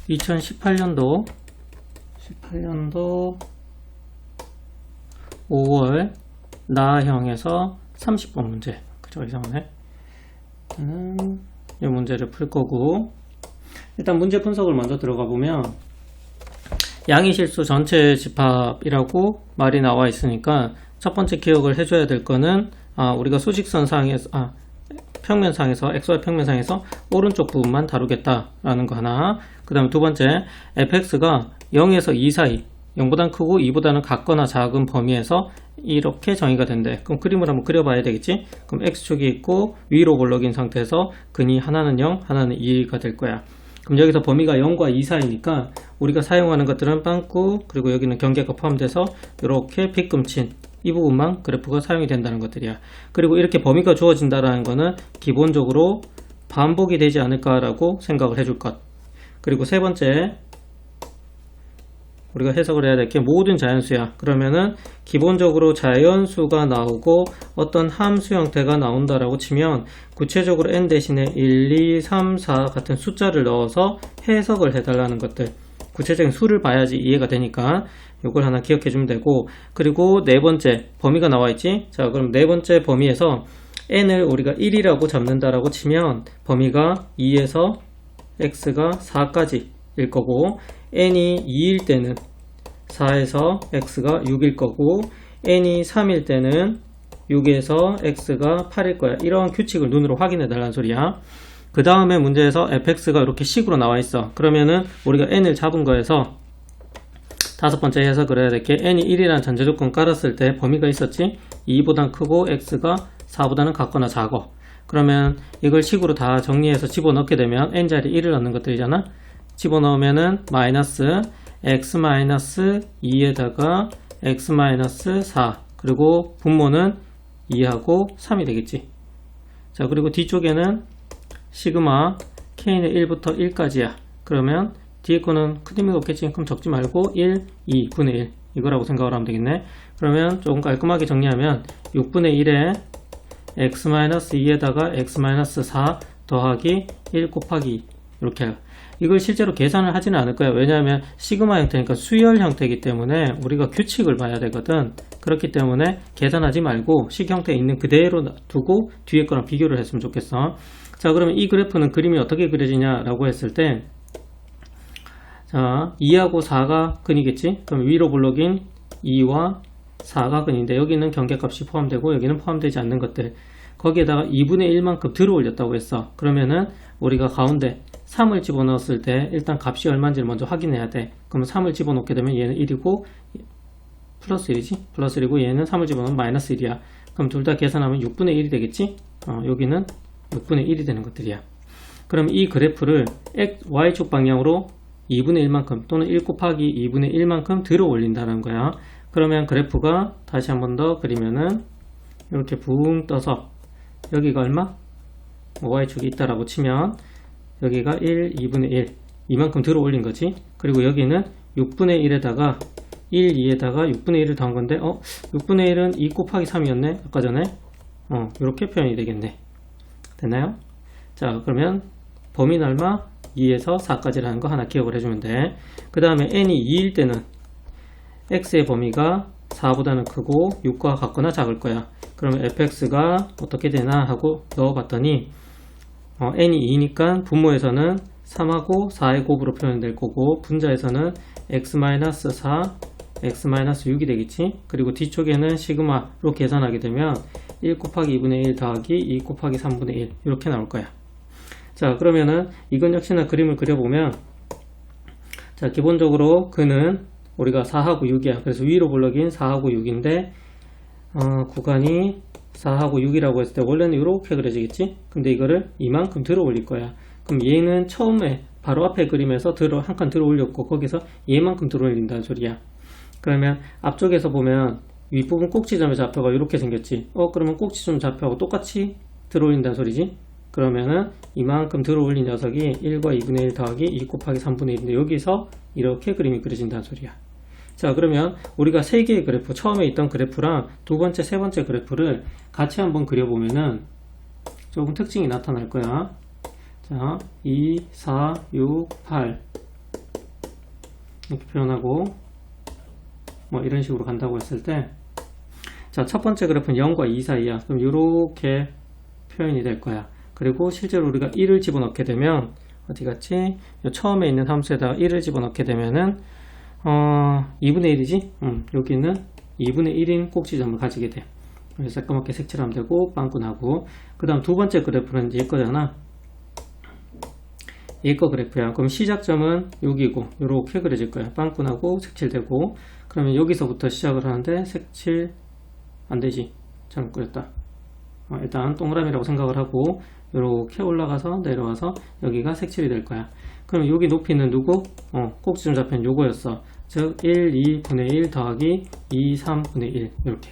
2018년도 5월 나형에서 30번 문제. 그죠? 이상하네. 이 문제를 풀 거고, 일단 문제 분석을 먼저 들어가 보면 양의실수 전체 집합이라고 말이 나와 있으니까 첫 번째 기억을 해줘야 될 거는 우리가 수직선상에서 평면상에서 XY 평면상에서 오른쪽 부분만 다루겠다라는 거 하나. 그 다음에 두 번째, fx가 0에서 2 사이, 0보다는 크고 2보다는 같거나 작은 범위에서 이렇게 정의가 된대. 그럼 그림을 한번 그려봐야 되겠지? 그럼 x축이 있고 위로 볼록인 상태에서 근이 하나는 0, 하나는 2가 될 거야. 그럼 여기서 범위가 0과 2 사이니까 우리가 사용하는 것들은 빵꾸, 그리고 여기는 경계가 포함돼서 이렇게 빗금친 이 부분만 그래프가 사용이 된다는 것들이야. 그리고 이렇게 범위가 주어진다는 거는 기본적으로 반복이 되지 않을까라고 생각을 해줄 것. 그리고 세 번째, 우리가 해석을 해야 될 게 모든 자연수야. 그러면은 기본적으로 자연수가 나오고 어떤 함수 형태가 나온다라고 치면 구체적으로 n 대신에 1, 2, 3, 4 같은 숫자를 넣어서 해석을 해달라는 것들. 구체적인 수를 봐야지 이해가 되니까 이걸 하나 기억해 주면 되고, 그리고 네 번째 범위가 나와 있지. 자, 그럼 네 번째 범위에서 n을 우리가 1이라고 잡는다라고 치면 범위가 2에서 x가 4까지 일 거고, n이 2일 때는 4에서 x가 6일 거고, n이 3일 때는 6에서 x가 8일 거야. 이런 규칙을 눈으로 확인해 달라는 소리야. 그 다음에 문제에서 fx가 이렇게 식으로 나와 있어. 그러면은 우리가 n을 잡은 거에서 다섯 번째 해석을 해야 될 게 n이 1이라는 전제 조건 깔았을 때 범위가 있었지. 2보단 크고 x가 4보다는 같거나 작어. 그러면 이걸 식으로 다 정리해서 집어넣게 되면 n자리 1을 넣는 것들이잖아. 집어넣으면은 마이너스 x 마이너스 2에다가 x 마이너스 4, 그리고 분모는 2하고 3이 되겠지. 자, 그리고 뒤쪽에는 시그마 k는 1부터 1까지야. 그러면 뒤에 거는 큰 의미가 없겠지. 그럼 적지 말고 1, 2, 분의 1 이거라고 생각을 하면 되겠네. 그러면 조금 깔끔하게 정리하면 6분의 1에 x-2에다가 x-4 더하기 1 곱하기 2 이렇게 해요. 이걸 실제로 계산을 하지는 않을 거야. 왜냐하면 시그마 형태니까 수열 형태이기 때문에 우리가 규칙을 봐야 되거든. 그렇기 때문에 계산하지 말고 식 형태에 있는 그대로 두고 뒤에 거랑 비교를 했으면 좋겠어. 자, 그러면 이 그래프는 그림이 어떻게 그려지냐라고 했을 때, 자, 2하고 4가 근이겠지? 그럼 위로 블록인 2와 4가 근인데 여기는 경계값이 포함되고 여기는 포함되지 않는 것들, 거기에다가 2분의 1만큼 들어 올렸다고 했어. 그러면은 우리가 가운데 3을 집어넣었을 때 일단 값이 얼마인지를 먼저 확인해야 돼. 그러면 3을 집어넣게 되면 얘는 1이고 플러스 1이지? 플러스 1이고 얘는 3을 집어넣으면 마이너스 1이야. 그럼 둘 다 계산하면 6분의 1이 되겠지? 여기는 6분의 1이 되는 것들이야. 그럼 이 그래프를 y축 방향으로 2분의 1만큼 또는 1 곱하기 2분의 1만큼 들어 올린다는 거야. 그러면 그래프가 다시 한 번 더 그리면은 이렇게 붕 떠서 여기가 얼마? y축이 있다라고 치면 여기가 1, 2분의 1 이만큼 들어 올린 거지. 그리고 여기는 6분의 1에다가 1, 2에다가 6분의 1을 더한 건데 6분의 1은 2 곱하기 3이었네 아까 전에. 이렇게 표현이 되겠네. 됐나요? 자, 그러면 범위는 얼마? 2에서 4까지라는 거 하나 기억을 해주면 돼. 그 다음에 n이 2일 때는 x의 범위가 4보다는 크고 6과 같거나 작을 거야. 그러면 fx가 어떻게 되나 하고 넣어봤더니 n이 2니까 분모에서는 3하고 4의 곱으로 표현될 거고, 분자에서는 x-4, x-6이 되겠지. 그리고 뒤쪽에는 시그마로 계산하게 되면 1 곱하기 2분의 1 더하기 2 곱하기 3분의 1 이렇게 나올 거야. 자, 그러면은 이건 역시나 그림을 그려보면, 자, 기본적으로 그는 우리가 4하고 6이야. 그래서 위로 블럭인 4하고 6인데 구간이 4하고 6이라고 했을 때 원래는 이렇게 그려지겠지? 근데 이거를 이만큼 들어 올릴 거야. 그럼 얘는 처음에 바로 앞에 그림에서 한 칸 들어 올렸고 거기서 얘만큼 들어 올린다는 소리야. 그러면 앞쪽에서 보면 윗부분 꼭지점의 좌표가 이렇게 생겼지. 그러면 꼭지점 좌표하고 똑같이 들어 올린다는 소리지. 그러면은 이만큼 들어 올린 녀석이 1과 2분의 1 더하기 2 곱하기 3분의 1인데 여기서 이렇게 그림이 그려진다는 소리야. 자, 그러면 우리가 세 개의 그래프, 처음에 있던 그래프랑 두 번째, 세 번째 그래프를 같이 한번 그려보면은 조금 특징이 나타날 거야. 자, 2, 4, 6, 8 이렇게 표현하고 뭐 이런 식으로 간다고 했을 때, 자, 첫 번째 그래프는 0과 2 사이야. 그럼 이렇게 표현이 될 거야. 그리고 실제로 우리가 1을 집어넣게 되면 어디 갔지? 처음에 있는 함수에다가 1을 집어넣게 되면은 2분의 1이지? 여기는 2분의 1인 꼭지점을 가지게 돼. 그래서 새까맣게 색칠하면 되고 빵꾸나고, 그 다음 두 번째 그래프는 이제 이거잖아. 이거 그래프야. 그럼 시작점은 여기고 이렇게 그려질 거야. 빵꾸나고 색칠되고. 그러면 여기서부터 시작을 하는데 색칠 안되지. 잘못 그렸다. 일단 동그라미라고 생각을 하고 이렇게 올라가서 내려와서 여기가 색칠이 될 거야. 그럼 여기 높이는 누구? 꼭지점 좌표는 요거였어. 즉 1, 2분의 1 더하기 2, 3분의 1 이렇게.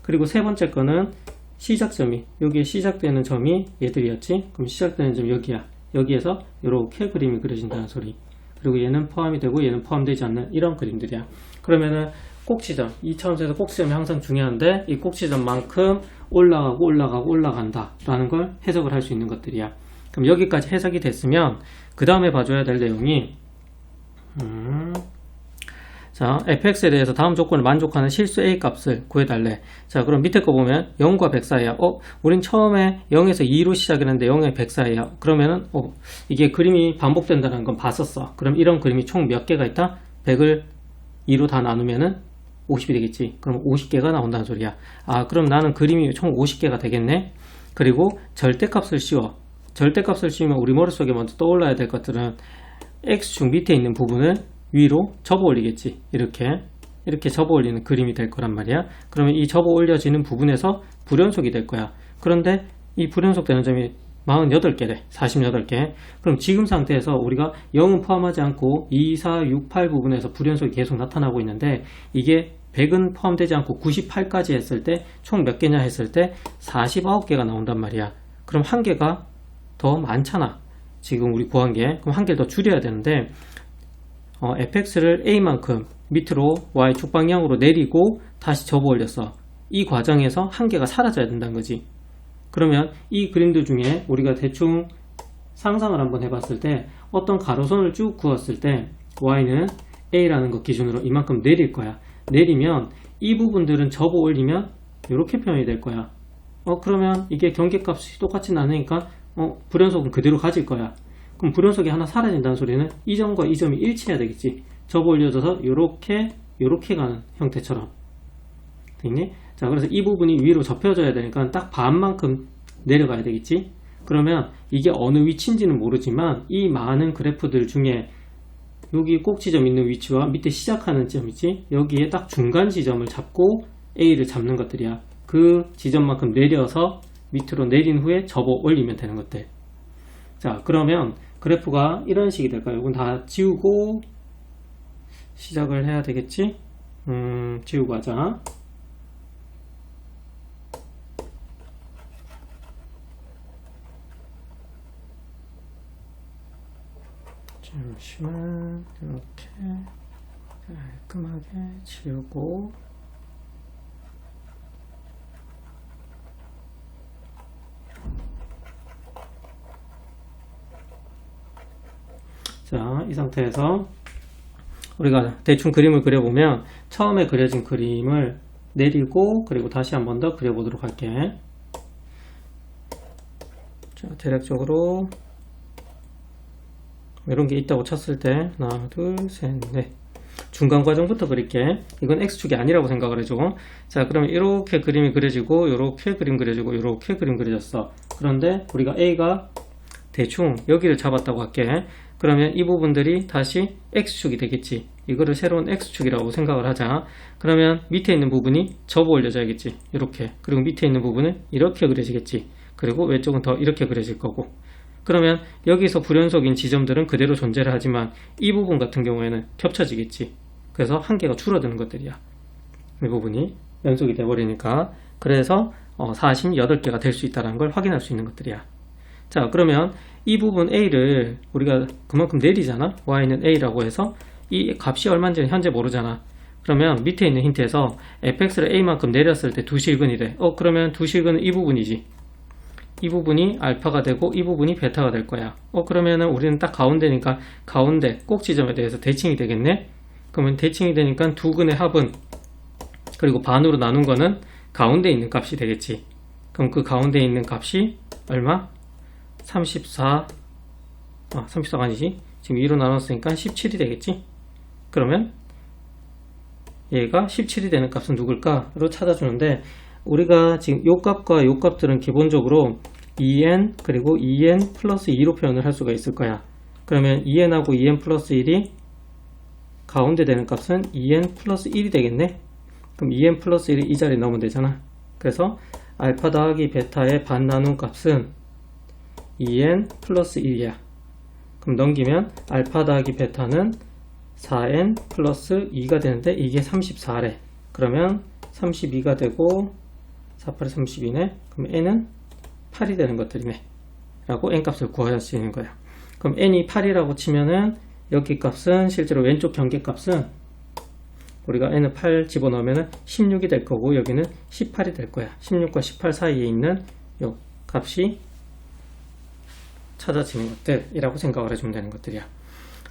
그리고 세 번째 거는 시작점이, 여기에 시작되는 점이 얘들이었지. 그럼 시작되는 점 여기야. 여기에서 이렇게 그림이 그려진다는 소리. 그리고 얘는 포함이 되고 얘는 포함되지 않는 이런 그림들이야. 그러면은 꼭지점, 이 차원에서 꼭지점이 항상 중요한데 이 꼭지점만큼 올라가고 올라가고 올라간다 라는 걸 해석을 할 수 있는 것들이야. 그럼 여기까지 해석이 됐으면 그 다음에 봐줘야 될 내용이 자, fx에 대해서 다음 조건을 만족하는 실수 a 값을 구해달래. 자, 그럼 밑에 거 보면 0과 100 사이야. 우린 처음에 0에서 2로 시작했는데 0에 100 사이야. 그러면은 이게 그림이 반복된다는 건 봤었어. 그럼 이런 그림이 총 몇 개가 있다? 100을 2로 다 나누면은 50이 되겠지. 그럼 50개가 나온다는 소리야. 그럼 나는 그림이 총 50개가 되겠네. 그리고 절대값을 씌워. 절대값을 씌우면 우리 머릿속에 먼저 떠올라야 될 것들은 x축 밑에 있는 부분을 위로 접어 올리겠지. 이렇게 접어 올리는 그림이 될 거란 말이야. 그러면 이 접어 올려지는 부분에서 불연속이 될 거야. 그런데 이 불연속 되는 점이 48개래. 48개. 그럼 지금 상태에서 우리가 0은 포함하지 않고 2, 4, 6, 8 부분에서 불연속이 계속 나타나고 있는데 이게 100은 포함되지 않고 98까지 했을 때 총 몇 개냐 했을 때 49개가 나온단 말이야. 그럼 한 개가 더 많잖아. 지금 우리 구한 게. 그럼 한 개를 더 줄여야 되는데 fx를 a만큼 밑으로 y축 방향으로 내리고 다시 접어 올렸어. 이 과정에서 한 개가 사라져야 된다는 거지. 그러면 이 그림들 중에 우리가 대충 상상을 한번 해봤을 때 어떤 가로선을 쭉 그었을 때 y는 a라는 것 기준으로 이만큼 내릴 거야. 내리면 이 부분들은 접어 올리면 이렇게 표현이 될 거야. 그러면 이게 경계값이 똑같이 나누니까 불연속은 그대로 가질 거야. 그럼 불연속이 하나 사라진다는 소리는 이 점과 이 점이 일치해야 되겠지. 접어 올려져서 요렇게 가는 형태처럼 되겠니? 자, 그래서 이 부분이 위로 접혀져야 되니까 딱 반만큼 내려가야 되겠지. 그러면 이게 어느 위치인지는 모르지만 이 많은 그래프들 중에 여기 꼭지점 있는 위치와 밑에 시작하는 지점이지, 여기에 딱 중간 지점을 잡고 A를 잡는 것들이야. 그 지점만큼 내려서 밑으로 내린 후에 접어 올리면 되는 것들. 자, 그러면 그래프가 이런 식이 될까요? 이건 다 지우고 시작을 해야 되겠지? 지우고 하자. 잠시만, 이렇게 깔끔하게 지우고. 자, 이 상태에서 우리가 대충 그림을 그려보면 처음에 그려진 그림을 내리고 그리고 다시 한 번 더 그려보도록 할게. 자, 대략적으로 이런 게 있다고 쳤을 때 하나, 둘, 셋, 넷. 중간 과정부터 그릴게. 이건 X축이 아니라고 생각을 해줘. 자, 그러면 이렇게 그림이 그려지고 이렇게 그림 그려지고 이렇게 그림 그려졌어. 그런데 우리가 A가 대충 여기를 잡았다고 할게. 그러면 이 부분들이 다시 X축이 되겠지. 이거를 새로운 X축이라고 생각을 하자. 그러면 밑에 있는 부분이 접어 올려져야겠지. 이렇게. 그리고 밑에 있는 부분은 이렇게 그려지겠지. 그리고 왼쪽은 더 이렇게 그려질 거고. 그러면 여기서 불연속인 지점들은 그대로 존재를 하지만 이 부분 같은 경우에는 겹쳐지겠지. 그래서 한 개가 줄어드는 것들이야. 이 부분이 연속이 돼버리니까. 그래서 48개가 될 수 있다는 걸 확인할 수 있는 것들이야. 자, 그러면 이 부분 A를 우리가 그만큼 내리잖아. Y는 A라고 해서 이 값이 얼마인지는 현재 모르잖아. 그러면 밑에 있는 힌트에서 fx를 A만큼 내렸을 때 두 실근이래. 그러면 두 실근은 이 부분이지. 이 부분이 알파가 되고 이 부분이 베타가 될 거야. 그러면은 우리는 딱 가운데니까 가운데 꼭지점에 대해서 대칭이 되겠네. 그러면 대칭이 되니까 두 근의 합은, 그리고 반으로 나눈 거는 가운데 있는 값이 되겠지. 그럼 그 가운데 있는 값이 얼마? 34, 34가 아니지. 지금 2로 나눴으니까 17이 되겠지. 그러면 얘가 17이 되는 값은 누굴까로 찾아주는데, 우리가 지금 요 값과 요 값들은 기본적으로 2n 그리고 2n 플러스 2로 표현을 할 수가 있을 거야. 그러면 2n하고 2n 플러스 1이 가운데 되는 값은 2n 플러스 1이 되겠네. 그럼 2n 플러스 1이 이 자리에 넣으면 되잖아. 그래서 알파 더하기 베타의 반 나눈 값은 2n 플러스 1이야. 그럼 넘기면 알파 더하기 베타는 4n 플러스 2가 되는데 이게 34래. 그러면 32가 되고 48이 32네. 그럼 n은 8이 되는 것들이네 라고 n 값을 구할 수 있는 거야. 그럼 n이 8이라고 치면은 여기 값은 실제로 왼쪽 경계 값은 우리가 n을 8 집어넣으면 16이 될 거고, 여기는 18이 될 거야. 16과 18 사이에 있는 요 값이 찾아지는 것들이라고 생각을 해주면 되는 것들이야.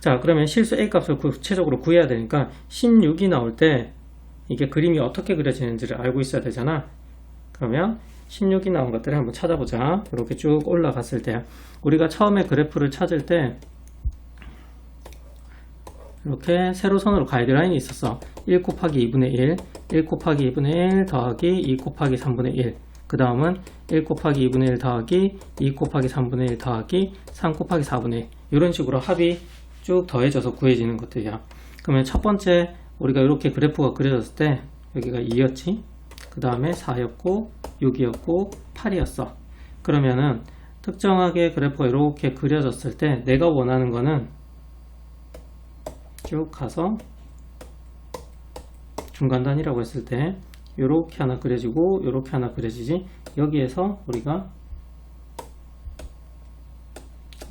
자, 그러면 실수 a 값을 구체적으로 구해야 되니까 16이 나올 때 이게 그림이 어떻게 그려지는지를 알고 있어야 되잖아. 그러면 16이 나온 것들을 한번 찾아보자. 이렇게 쭉 올라갔을 때 우리가 처음에 그래프를 찾을 때 이렇게 세로선으로 가이드라인이 있었어. 1 곱하기 2분의 1, 1 곱하기 2분의 1 더하기 2 곱하기 3분의 1. 그 다음은 1 곱하기 2분의 1 더하기 2 곱하기 3분의 1 더하기 3 곱하기 4분의 1. 이런 식으로 합이 쭉 더해져서 구해지는 것들이야. 그러면 첫 번째 우리가 이렇게 그래프가 그려졌을 때 여기가 2였지. 그 다음에 4였고 6이었고 8이었어. 그러면은 특정하게 그래프가 이렇게 그려졌을 때 내가 원하는 거는 쭉 가서 중간단위라고 했을 때 요렇게 하나 그려지고 요렇게 하나 그려지지. 여기에서 우리가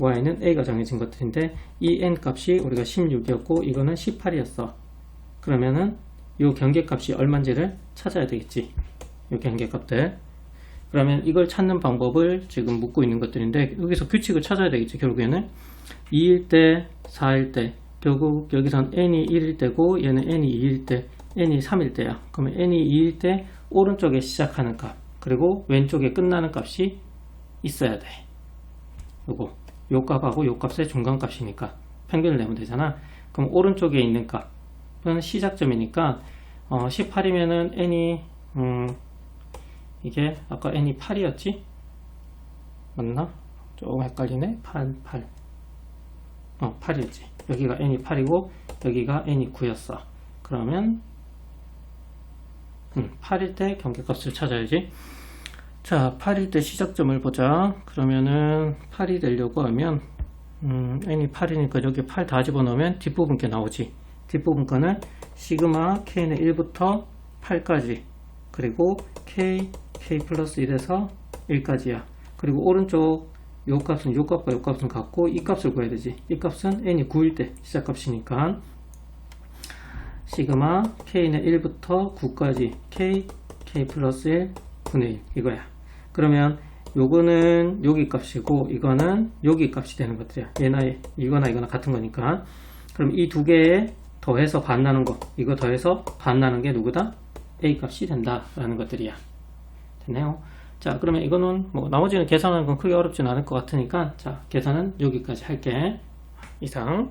y는 a가 정해진 것들인데 이 n 값이 우리가 16이었고 이거는 18이었어. 그러면은 요 경계값이 얼마인지를 찾아야 되겠지. 요 경계값들. 그러면 이걸 찾는 방법을 지금 묻고 있는 것들인데 여기서 규칙을 찾아야 되겠지. 결국에는 2일 때 4일 때 결국 여기선 n이 1일 때고 얘는 n이 2일 때 n이 3일 때야. 그러면 n이 2일 때 오른쪽에 시작하는 값 그리고 왼쪽에 끝나는 값이 있어야 돼. 요 값하고 요 값의 중간값이니까 평균을 내면 되잖아. 그럼 오른쪽에 있는 값은 시작점이니까 18이면은 n이 이게 아까 n이 8이었지? 맞나? 조금 헷갈리네. 8이었지. 여기가 n이 8이고 여기가 n이 9였어. 그러면 8일 때 경계값을 찾아야지. 자, 8일 때 시작점을 보자. 그러면은 8이 되려고 하면 n이 8이니까 여기 8 다 집어넣으면 뒷부분 게 나오지. 뒷부분 거는 시그마 k는 1부터 8까지 그리고 k 플러스 1에서 1까지야. 그리고 오른쪽 요 값은 요 값과 요 값은 같고 이 값을 구해야 되지. 이 값은 n이 9일 때 시작값이니까 시그마 k는 1부터 9까지 k 플러스 1 분의 1 이거야. 그러면 요거는 여기 값이고 이거는 여기 값이 되는 것들이야. 얘나 이거나 같은 거니까. 그럼 이 두 개에 더해서 반 나는 거 이거 더해서 반 나는 게 누구다? a 값이 된다 라는 것들이야. 됐네요. 자, 그러면 이거는 뭐 나머지는 계산하는 건 크게 어렵진 않을 것 같으니까 자, 계산은 여기까지 할게. 이상.